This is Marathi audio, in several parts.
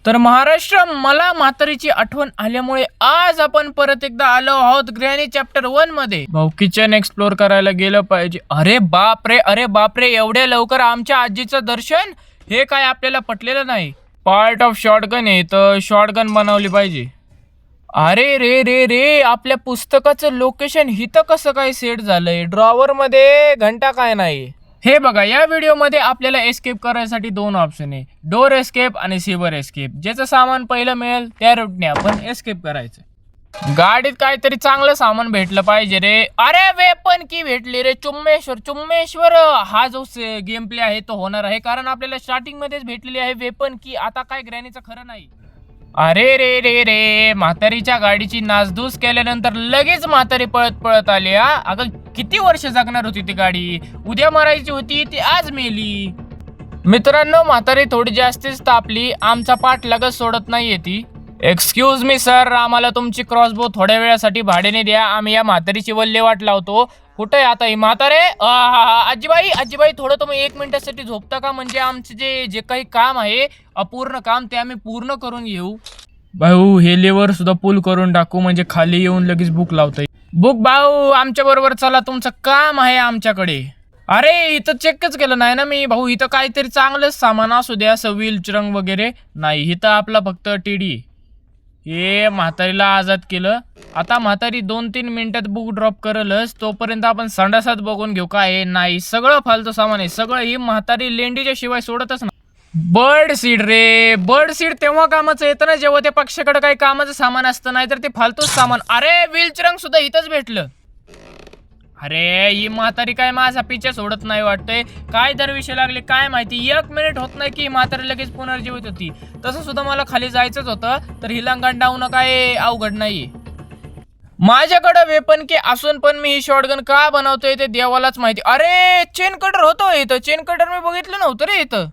तर महाराष्ट्र, मला म्हातारीची आठवण आल्यामुळे आज आपण परत एकदा आलो आहोत ग्रॅनी चॅप्टर 1 मध्ये. भाऊ किचन एक्सप्लोर करायला गेलं पाहिजे. अरे बाप रे, एवढ्या लवकर आमच्या आजीचं दर्शन? हे काय आपल्याला पटलेलं नाही. पार्ट ऑफ शॉटगन आहे तर शॉटगन बनवली पाहिजे. अरे रे, आपल्या पुस्तकाचं लोकेशन हिथं कसं काय सेट झालंय? ड्रॉवर मध्ये घंटा काय नाही. हे बघा, या व्हिडिओमध्ये आपल्याला एस्केप करायसाठी दोन ऑप्शन आहे, डोर एस्केप आणि सिवर एस्केप. ज्याचं सामान पहिलं मिळेल त्या रूटने आपण एस्केप करायचं. गाडीत काहीतरी चांगलं सामान भेटलं पाहिजे रे. अरे वेपन की भेटली रे. चुम्मेश्वर हा जो गेम प्ले आहे तो होणार आहे, कारण आपल्याला स्टार्टिंग मध्येच भेटलेली आहे वेपन की. आता काय ग्रॅनीचं खरं नाही. अरे रे, म्हातारीच्या गाडीची नासधूस केल्यानंतर लगेच म्हातारी पळत आली. अगं किती वर्ष जगणार होती ती गाडी? उद्या मरायची होती, ती आज मेली. मित्रांनो, म्हातारी थोडी जास्तीच तापली. आमचा पाठ लगच सोडत नाहीये ती. एक्सक्यूज मी सर, आम्हाला तुमची क्रॉसबो थोड्या वेळासाठी भाड्याने द्या. आम्ही या म्हातारीची वल्लेवाट लावतो. कुठे आता ही म्हातारे? आजीबाई थोडं तुम्ही 1 मिनिटासाठी झोपता का? म्हणजे आमचे जे काही काम आहे, अपूर्ण काम, ते आम्ही पूर्ण करून घेऊ. भाऊ, हे लेवर सुद्धा पुल करून टाकू, म्हणजे खाली येऊन लगेच बुक लावता येईल. बुक भाऊ, आमच्या बरोबर चला, तुमचं काम आहे आमच्याकडे. अरे इथं चेकच केलं नाही ना मी. भाऊ इथं काहीतरी चांगलंच सामान असू द्या, असं व्हील रंग वगैरे नाही. इथं आपला फक्त टीडी. हे म्हातारीला आजाद केलं. आता म्हातारी 2-3 मिनिटात बुक ड्रॉप करलच, तोपर्यंत आपण संडासात बघून घेऊ काय नाही. सगळं फालतू सामान आहे सगळं. ही म्हातारी लेंडीच्या शिवाय सोडतच ना. बर्ड सीड रे, बर्ड सीड तेव्हा कामाचं येतं ना जेव्हा त्या पक्षाकडे काही कामाचं सामान असतं, नाही तर ते फालतूच सामान. अरे व्हीलचं रंग सुद्धा इथंच भेटलं. अरे ही म्हातारी काय माझा पिच्छा सोडत नाही वाटतंय. काय दरविषय लागले काय माहिती. 1 मिनिट होत नाही की म्हातारी लगेच पुनर्जीवित होती. तसं सुद्धा मला खाली जायचंच होतं, तर हिला गंडावणं काय अवघड नाहीये. माझ्याकडे वेपन की असून पण मी ही शॉटगन का बनवतोय ते देवालाच माहिती. अरे चेन कटर होतो इथं. चेन कटर मी बघितलं नव्हतं रे इथं.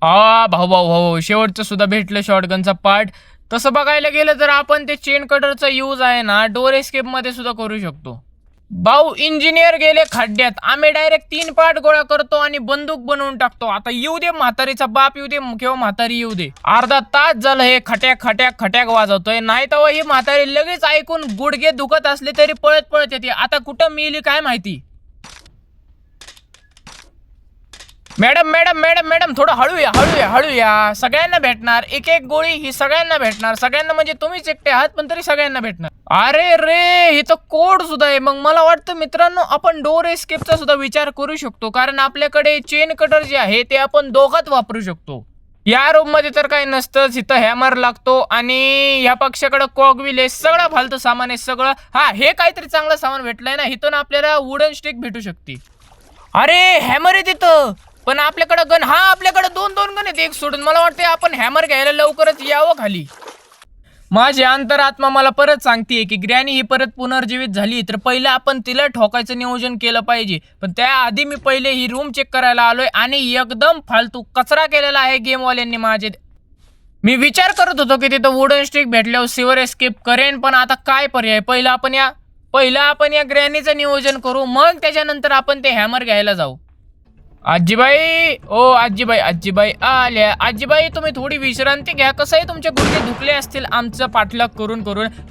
भाऊ शेवटचं सुद्धा भेटलं शॉटगनचा पार्ट. तसं बघायला गेलं तर आपण ते चेन कटरचा यूज आहे ना डोर एस्केप मध्ये सुद्धा करू शकतो. भाऊ इंजिनियर गेले खड्ड्यात, आम्ही डायरेक्ट 3 पार्ट गोळा करतो आणि बंदूक बनवून टाकतो. आता येऊ दे म्हातारीचा बाप, येऊ दे किंवा म्हातारी येऊ दे. अर्धा तास झालं हे खट्याक वाजवतोय. नाही तर ही म्हातारी लगेच ऐकून गुडघे दुखत असले तरी पळत येते. आता कुठं मिली काय माहिती. मॅडम थोडं हळूया. सगळ्यांना भेटणार एक गोळी. ही सगळ्यांना भेटणार. सगळ्यांना म्हणजे तुम्हीच एकटे आहात, पण तरी सगळ्यांना भेटणार. अरे रे, हे तर कोड सुद्धा आहे. मग मला वाटतं मित्रांनो, आपण डोर एस्केपचा सुद्धा विचार करू शकतो, कारण आपल्याकडे चेन कटर जे आहे ते आपण दोघात वापरू शकतो. या रूम मध्ये तर काही नसतंच. इथं हॅमर लागतो आणि ह्या पक्षाकडे कॉगविल आहे. सगळं फालतू सामान आहे सगळं. हे काहीतरी चांगलं सामान भेटलंय ना. इथून आपल्याला वुडन स्टिक भेटू शकते. अरे हॅमर आहे तिथं, पण आपल्याकडे गन. आपल्याकडे 2 गन आहेत एक सोडून. मला वाटतं आपण हॅमर घ्यायला लवकरच यावं खाली. माझी अंतरात्मा मला परत सांगतेय की ग्रॅनी ही परत पुनर्जीवित झाली तर पहिलं आपण तिला ठोकायचं नियोजन केलं पाहिजे. पण त्याआधी मी पहिले ही रूम चेक करायला आलोय आणि एकदम फालतू कचरा केलेला आहे गेमवाल्यांनी माझे. मी विचार करत होतो की तिथं वुडन स्टिक भेटल्यावर सिवर एस्केप करेन, पण आता काय पर्याय. पहिलं आपण या ग्रॅनीचं नियोजन करू, मग त्याच्यानंतर आपण ते हॅमर घ्यायला जाऊ. आजीबाई आल्या. आजीबाई तुम्ही थोडी विश्रांती घ्या. कसं आहे तुमचे गुडघे दुखले असतील आमचं पाठलाग करून.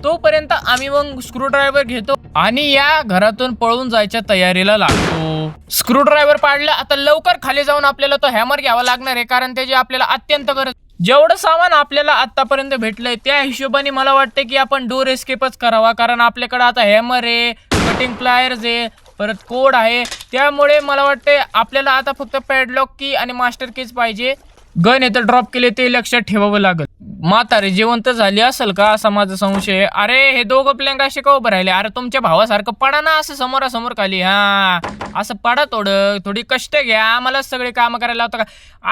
तोपर्यंत आम्ही मग स्क्रूड्रायव्हर घेतो आणि या घरातून पळून जायच्या तयारीला लागतो. स्क्रूड्रायव्हर पाडला. आता लवकर खाली जाऊन आपल्याला तो हॅमर घ्यावा लागणार आहे, कारण त्याची आपल्याला अत्यंत गरज. जेवढं सामान आपल्याला आतापर्यंत भेटलंय त्या हिशोबाने मला वाटतं की आपण डोर एस्केपच करावा, कारण आपल्याकडे आता हॅमर आहे, कटिंग प्लायर्स आहे, परत कोड आहे. त्यामुळे मला वाटते आपल्याला आता फक्त पॅडलॉक की आणि मास्टर कीज पाहिजे. गन हे तर ड्रॉप केले ते लक्षात ठेवावं लागेल. म्हातारी जिवंत झाली असेल का असा माझा संशय आहे. अरे हे दोघं प्लॅंक असे का उभं राहिले? अरे तुमच्या भावासारखं पडा ना असं समोरासमोर खाली. असं पडा, थोडी कष्ट घ्या. आम्हाला सगळे काम करायला होतं का?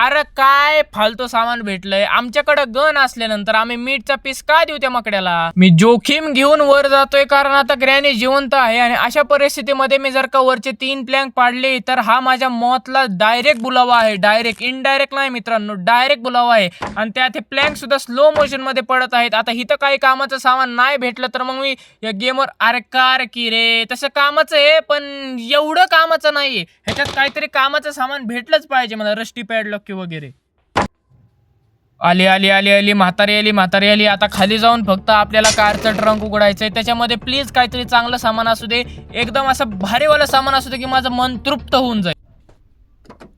अरे काय फालतू सामान भेटलंय. आमच्याकडे गन असल्यानंतर आम्ही मीठचा पीस का देऊ त्या मकड्याला? मी जोखीम घेऊन वर जातोय, कारण आता ग्रॅनी जिवंत आहे आणि अशा परिस्थितीमध्ये मी जर का वरचे 3 प्लॅंक पाडले तर हा माझ्या मौतला डायरेक्ट बुलावा आहे. डायरेक्ट, इनडायरेक्ट नाही मित्रांनो, डायरेक्ट बुलावा आहे. आणि त्यात हे प्लॅंक सुद्धा स्लो मोशन मध्ये पडत आहेत. आता इथं काही कामाचं सामान नाही भेटलं तर मग मी या गेमवर अरे कार की रे, तसं कामाचं आहे पण एवढं कामाचं नाहीये. ह्याच्यात काहीतरी कामाचं सामान भेटलंच पाहिजे मला, रस्टी पॅडलॉक वगैरे. आली आली आली आली म्हातारी आली. आता खाली जाऊन फक्त आपल्याला कारचं ट्रंक उघडायचंय. त्याच्यामध्ये प्लीज काहीतरी चांगलं सामान असू दे, एकदम असं भारीवालं सामान असू दे की माझं मन तृप्त होऊन जाईल.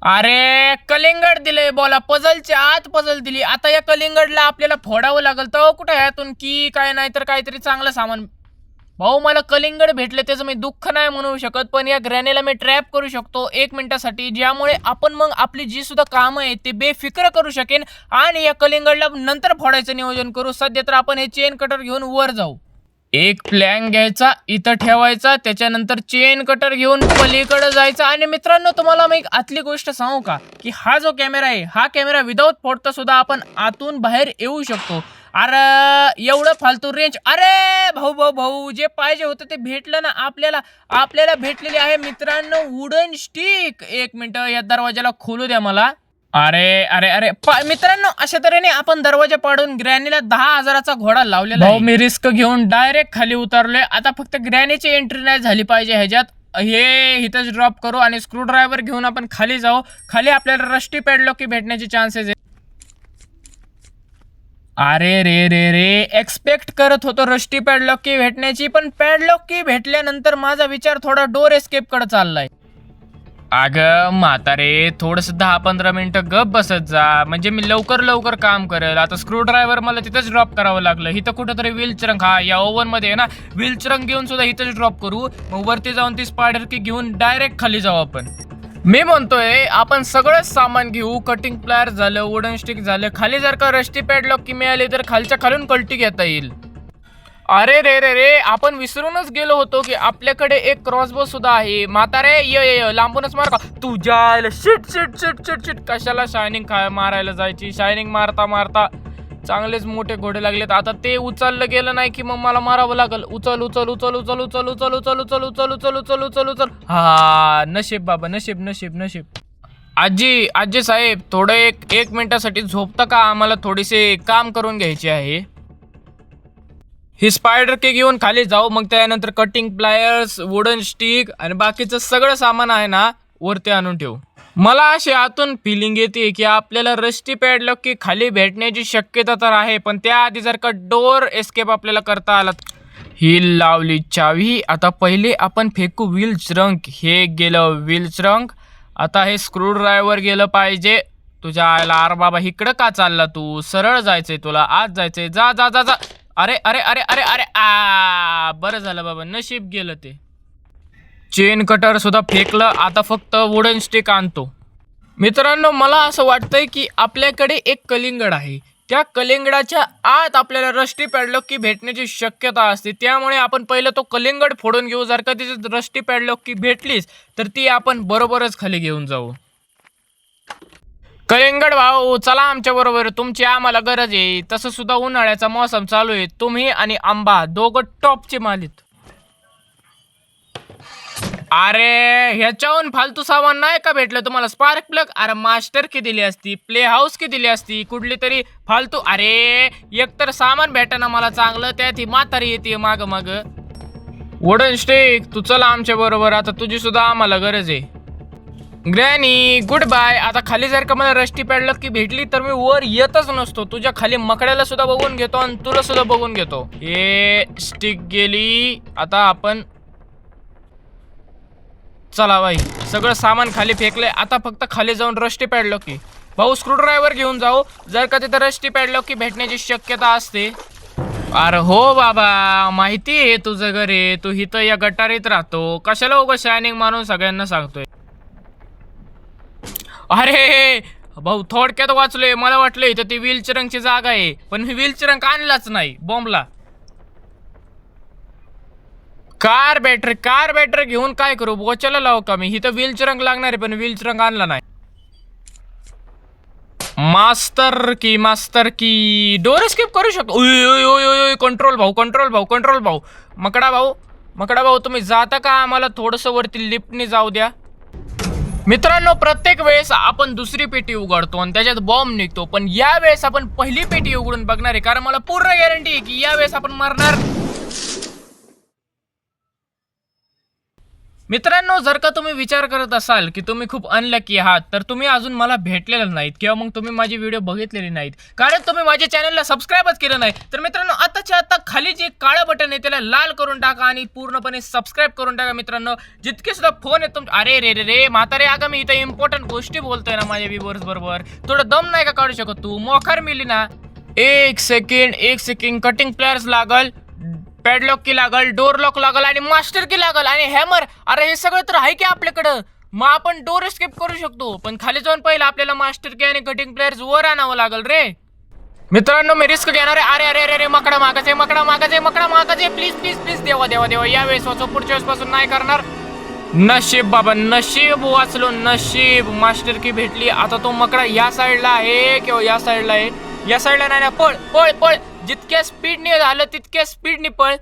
अरे कलिंगड दिले बोला, पझलच्या आत पझल दिली. आता या कलिंगडला आपल्याला फोडावं लागल. तर कुठं ह्यातून की काय नाही तर काहीतरी चांगलं सामान. भाऊ मला कलिंगड भेटले त्याचं मी दुःख नाही म्हणू शकत, पण या ग्रॅनीला मी ट्रॅप करू शकतो 1 मिनिटासाठी, ज्यामुळे आपण मग आपली जी सुद्धा कामं आहेत ते बेफिक्र करू शकेन आणि या कलिंगडला नंतर फोडायचं नियोजन करू. सध्या तर आपण हे चेन कटर घेऊन वर जाऊ. एक प्लॅन घ्यायचा, इथं ठेवायचा, त्याच्यानंतर चेन कटर घेऊन पलीकडे जायचं. आणि मित्रांनो तुम्हाला मी एक आतली गोष्ट सांगू का, की हा जो कॅमेरा आहे हा कॅमेरा विदाऊट फोडता सुद्धा आपण आतून बाहेर येऊ शकतो. अरे एवढं फालतू रेंज. अरे भाऊ भाऊ भाऊ जे पाहिजे होतं ते भेटलं ना आपल्याला भेटलेली आहे मित्रांनो वुडन स्टिक. 1 मिनिट या दरवाजाला खोलू द्या मला. अरे अरे अरे मित्रांनो अशा तऱ्हेने आपण दरवाजा पाडून ग्रॅनीला 10,000चा घोडा लावलेला आहे. मी रिस्क घेऊन डायरेक्ट खाली उतरलोय. आता फक्त ग्रॅनीची एंट्री नाही झाली पाहिजे ह्याच्यात. हे इथंच ड्रॉप करू आणि स्क्रू ड्रायव्हर घेऊन आपण खाली जाऊ. खाली आपल्याला रस्टी पॅडलॉक की भेटण्याचे चान्सेस आहे. अरे रे रे रे एक्सपेक्ट करत होतो रस्टी पॅडलॉक की भेटण्याची, पण पॅडलॉक की भेटल्यानंतर माझा विचार थोडा डोर एस्केप कडे चाललाय. अगं म्हातारे थोडस 10-15 मिनिटं गप बसत जा, म्हणजे मी लवकर काम करेल. आता स्क्रू ड्रायव्हर मला तिथंच ड्रॉप करावं लागलं. इथं कुठंतरी व्हील चरंग, हा या ओव्हन मध्ये आहे ना, व्हील चरंग घेऊन सुद्धा इथंच ड्रॉप करू. मग वरती जाऊन ती स्पायडर की घेऊन डायरेक्ट खाली जाऊ आपण. मी म्हणतोय आपण सगळंच सामान घेऊ. कटिंग प्लायर झालं, वुडन स्टिक झालं. खाली जर का रस्टी पॅडलॉक की मिळाली तर खालच्या खालून कल्टी घेता येईल. अरे रे रे रे आपण विसरूनच गेलो होतो की आपल्याकडे एक क्रॉसबो सुद्धा आहे. म्हातारे ये लांबूनच मार का तुझ्या. शिट कशाला शायनिंग मारायला जायची. शायनिंग मारता चांगलेच मोठे घोडे लागलेत. आता ते उचललं गेलं नाही की मग मला मारावं लागल. उचल. हा नशीब बाबा, नशीब. आजी साहेब थोडं एक मिनिटासाठी झोपता का? आम्हाला थोडेसे काम करून घ्यायचे आहे. ही स्पायडर के घेऊन खाली जाऊ. मग त्यानंतर कटिंग प्लायर्स, वुडन स्टिक आणि बाकीचं सगळं सामान आहे ना वरती आणून ठेवू. मला अशी आतून फिलिंग येते की आपल्याला रस्टी पॅडलॉक की खाली भेटण्याची शक्यता तर आहे, पण त्याआधी जर का डोर एस्केप आपल्याला करता आला. ही लावली चावी. आता पहिले आपण फेकू व्हील चरंक. हे गेलं व्हील चरंक. आता हे स्क्रू ड्रायव्हर गेलं पाहिजे. तुझ्या आयला आर बाबा इकडं का चालला तू? सरळ जायचंय तुला, आज जायचंय. जा. अरे बरं झालं बाबा, नशीब गेलं ते. चेन कटर सुद्धा फेकलं. आता फक्त वुडन स्टिक आणतो. मित्रांनो मला असं वाटतंय की आपल्याकडे एक कलिंगड आहे. त्या कलिंगडाच्या आत आपल्याला रस्टी पॅडलॉक की भेटण्याची शक्यता असते. त्यामुळे आपण पहिलं तो कलिंगड फोडून घेऊ. जर का तिची रस्टी पॅडलॉक की भेटलीच तर ती आपण बरोबरच खाली घेऊन जाऊ. कलिंगड भाऊ चला आमच्या बरोबर, तुमची आम्हाला गरज आहे. तसं सुद्धा उन्हाळ्याचा मोसम चालू आहे. तुम्ही आणि आंबा दोघं टॉपचे मालित. अरे ह्याच्याहून फालतू सामान नाही का भेटलं तुम्हाला? स्पार्क प्लग, अरे मास्टर की दिली असती, प्ले हाऊस की दिली असती, कुठली तरी फालतू. अरे एकतर सामान भेटाना मला चांगलं, त्यात ही म्हातारी येते माग. वुडन स्टिक तू चला आमच्या बरोबर, आता तुझी सुद्धा आम्हाला गरज आहे. Granny goodbye. आता खाली जर का मला रस्टी पॅडलॉक की भेटली तर मी वर येतच नसतो. तुझ्या खाली मकड्याला सुद्धा बघून घेतो आणि तुला सुद्धा बघून घेतो. हे स्टिक गेली. आता आपण चला बाई, सगळं सामान खाली फेकलंय. आता फक्त खाली जाऊन रस्टी पॅडलॉक की भाऊ स्क्रू ड्रायव्हर घेऊन जाऊ. जर का तिथं रस्टी पॅडलॉक की भेटण्याची शक्यता असते. अरे हो बाबा माहिती आहे तुझं घर आहे, तू इथं या गटारीत राहतो. कशाला उगा शायनिंग मारून सगळ्यांना सांगतोय. अरे भाऊ थोडक्यात वाचलोय. मला वाटलं इथं ती व्हील चरंगची जागा आहे, पण मी व्हील चरंग आणलाच नाही. बॉम्बला कार बॅटरी घेऊन काय करू? बोचाला लावू का मी? इथं व्हील चरंग लागणार आहे पण व्हील चरंग आणला नाही. मास्टर की डोर स्किप करू शकतो. कंट्रोल भाऊ. मकडा भाऊ तुम्ही जाता का? आम्हाला थोडंसं वरती लिफ्टने जाऊ द्या. मित्रांनो प्रत्येक वेळेस आपण दुसरी पेटी उघडतो आणि त्याच्यात बॉम्ब निघतो, पण या वेळेस आपण पहिली पेटी उघडून बघणार आहे, कारण मला पूर्ण गॅरंटी आहे की या वेळेस आपण मरणार. मित्रांनो, जर का तुम्ही विचार करत असाल की तुम्ही खूप अनलकी आहात, तर तुम्ही अजून मला भेटलेलं नाहीत किंवा मग तुम्ही माझी व्हिडिओ बघितलेली नाहीत, कारण तुम्ही माझ्या चॅनलला सबस्क्राईबच केलं नाही. तर मित्रांनो, आताच्या आता खाली जे काळं बटन आहे त्याला लाल करून टाका आणि पूर्णपणे सबस्क्राईब करून टाका. मित्रांनो, जितके सुद्धा फोन आहेत अरे रे रे रे म्हातारे, अगं मी इथं इम्पॉर्टंट गोष्टी बोलतोय ना माझ्या व्ह्यूअर्स बरोबर, थोडं दम नाही का काढू शकत तू? मोखर मिली ना. एक सेकंड कटिंग प्लेयर्स लागल, पॅडलॉक की लागल, डोर लॉक लागल आणि मास्टर की लागल आणि हॅमर. अरे हे सगळं तर आहे की आपल्याकडं. मग आपण डोर एस्केप करू शकतो, पण खाली जाऊन पहिलं आपल्याला मास्टर की आणि कटिंग प्लेयर्स वर आणावं लागल रे. मित्रांनो, मी रिस्क घेणार आहे. अरे अरे अरे अरे मकडा मागाचे प्लीज प्लीज प्लीज. देवा या वेळेस वाचो, पुढच्या वेळेस पासून नाही करणार. नशीब बाबा, नशीब वाचलो, नशीब. मास्टर की भेटली. आता तो मकडा या साईडला आहे किंवा या साईडला आहे? या साईडला नाही ना. पळ पळ पळ, जितक्या स्पीडने झालं तितक्या स्पीडने पळ.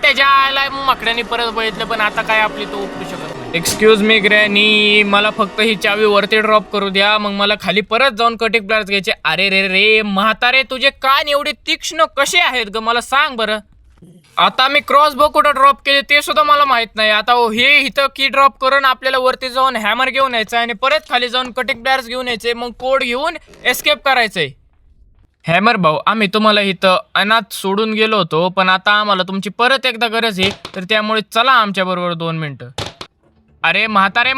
त्याच्या आला मकड्याने परत बघितलं, पण आता काय आपली तो उपरू शकत नाही. एक्सक्यूज मी ग्रॅनी, मला फक्त ही चावी वरती ड्रॉप करू द्या, मग मला खाली परत जाऊन कटिंग प्लेयर्स घ्यायचे. अरे रे रे म्हातारे, तुझे कान एवढे तीक्ष्ण कसे आहेत ग, मला सांग बरं. आता मी क्रॉस बो कुठं ड्रॉप केले ते सुद्धा मला माहित नाही. आता हे इथं की ड्रॉप करून आपल्याला वरती जाऊन हॅमर घेऊन यायचं आणि परत खाली जाऊन कटिंग प्लेयर्स घेऊन यायचे, मग कोड घेऊन एस्केप करायचंय. हॅमर भाऊ, आम्ही तुम्हाला इथं अनाथ सोडून गेलो होतो, पण आता आम्हाला तुमची परत एकदा गरज आहे, तर त्यामुळे चला आमच्या बरोबर 2 मिनिटं. अरे म्हातारे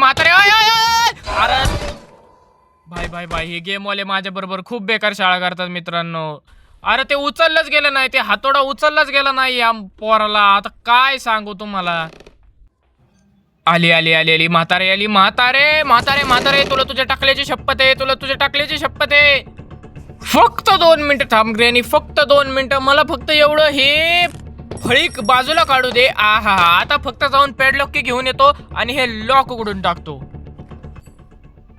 अरे भाई हे गेमवाले माझ्या बरोबर खूप बेकार शाळा करतात मित्रांनो. अरे ते उचललंच गेलं नाही, ते हातोडा उचललाच गेला नाही या पोराला. आता काय सांगू तुम्हाला. आली म्हातारे, तुला तुझ्या टाकल्याची शपथ आहे, फक्त 2 मिनिटं थांब ग्रॅनी, फक्त 2 मिनिटं. मला फक्त एवढं हे फळीक बाजूला काढू दे. आहा, आता फक्त जाऊन पॅडलॉक की घेऊन येतो आणि हे लॉक उघडून टाकतो.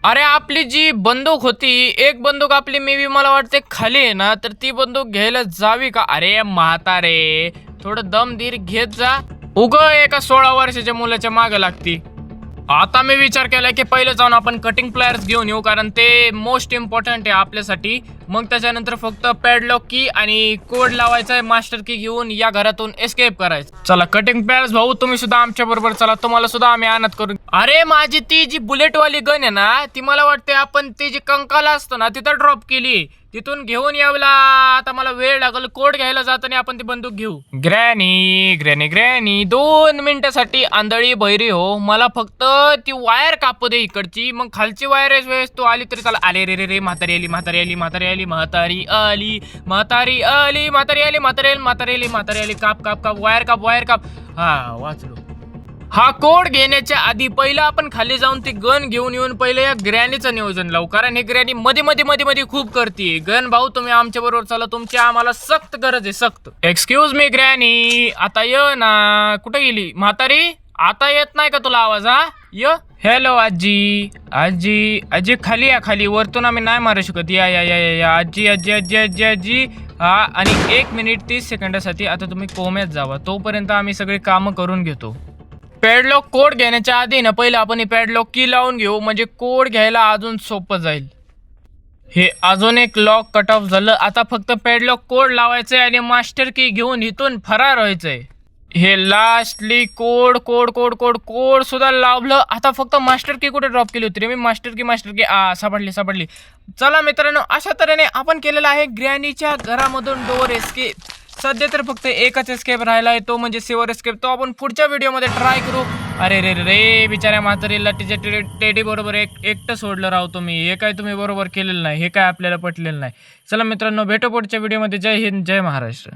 अरे आपली जी बंदूक होती, एक बंदूक आपली मे बी मला वाटते खाली आहे ना, तर ती बंदूक घ्यायला जावी का? अरे म्हातारे, थोडं दम धीर घेत जा. एका 16 वर्षाच्या मुलाच्या मागे लागती. आता मी विचार केला की पहिलं जाऊन आपण कटिंग प्लेयर्स घेऊन येऊ, कारण ते मोस्ट इम्पॉर्टंट आहे आपल्यासाठी. मग त्याच्यानंतर फक्त पॅडलॉक की आणि कोड लावायचा आहे, मास्टर की घेऊन या घरातून एस्केप करायचं. चला कटिंग प्लेयर्स भाऊ, तुम्ही सुद्धा आमच्या बरोबर चला, तुम्हाला सुद्धा आम्ही आणत करू. अरे माझी ती जी बुलेटवाली गन आहे ना, ती मला वाटते आपण ती जी कंकाला असतो ना तिथं ड्रॉप केली, तिथून घेऊन यावला. आता मला वेळ लागल, कोड घ्यायला जाताना आपण ती बंदूक घेऊ. ग्रॅनी 2 मिनिटासाठी आंधळी बहिरी हो, मला फक्त ती वायर कापू दे इकडची, मग खालची वायर वेळेस तू आली तरी चाल. अरे रे रे रे म्हातारी आली, काप वायर काप. हा वाचलो. हा कोड घेण्याच्या आधी पहिलं आपण खाली जाऊन ती गन घेऊन येऊन पहिले या ग्रॅनीचं नियोजन लावू, कारण हे ग्रॅनी मध्ये खूप करते. गन भाऊ तुम्ही आमच्या बरोबर चला, तुमची आम्हाला सक्त गरज आहे, सक्त. एक्सक्यूज मी ग्रॅनी, आता ये ना. कुठे गेली म्हातारी? आता येत नाही का तुला आवाज? हा य. हॅलो आजी खाली या, खाली. वरतून आम्ही नाही मारू शकत. या आजी. हा, आणि 1 मिनिट 30 सेकंदासाठी आता तुम्ही कोम्यात जावा, तोपर्यंत आम्ही सगळी कामं करून घेतो. पॅडलॉक कोड घेण्याच्या आधी ना पहिलं आपण पॅडलॉक की लावून घेऊ, म्हणजे कोड घ्यायला अजून सोपं जाईल. हे अजून एक लॉक कट ऑफ झालं. आता फक्त पॅडलॉक कोड लावायचंय आणि मास्टर की घेऊन इथून फरार व्हायचंय. हे लास्टली कोड सुद्धा लावलं. आता फक्त मास्टर की कुठे ड्रॉप केली होती रे मी? मास्टर की सापडली. चला मित्रांनो, अशा तऱ्हेने आपण केलेला आहे ग्रॅनीच्या घरामधून डोर एस्केप. सध्या तर फक्त एकच एस्केप राहिला आहे, तो म्हणजे सेवर एस्केप. तो आपण पुढच्या व्हिडिओमध्ये ट्राय करू. अरे रे रे बिचाऱ्या म्हातारीला तिच्या टेडी बरोबर एकटं सोडलं राहू तुम्ही. हे काय तुम्ही बरोबर केलेलं नाही, हे काय आपल्याला पटलेलं नाही. चला मित्रांनो, भेटू पुढच्या व्हिडिओमध्ये. जय हिंद, जय महाराष्ट्र.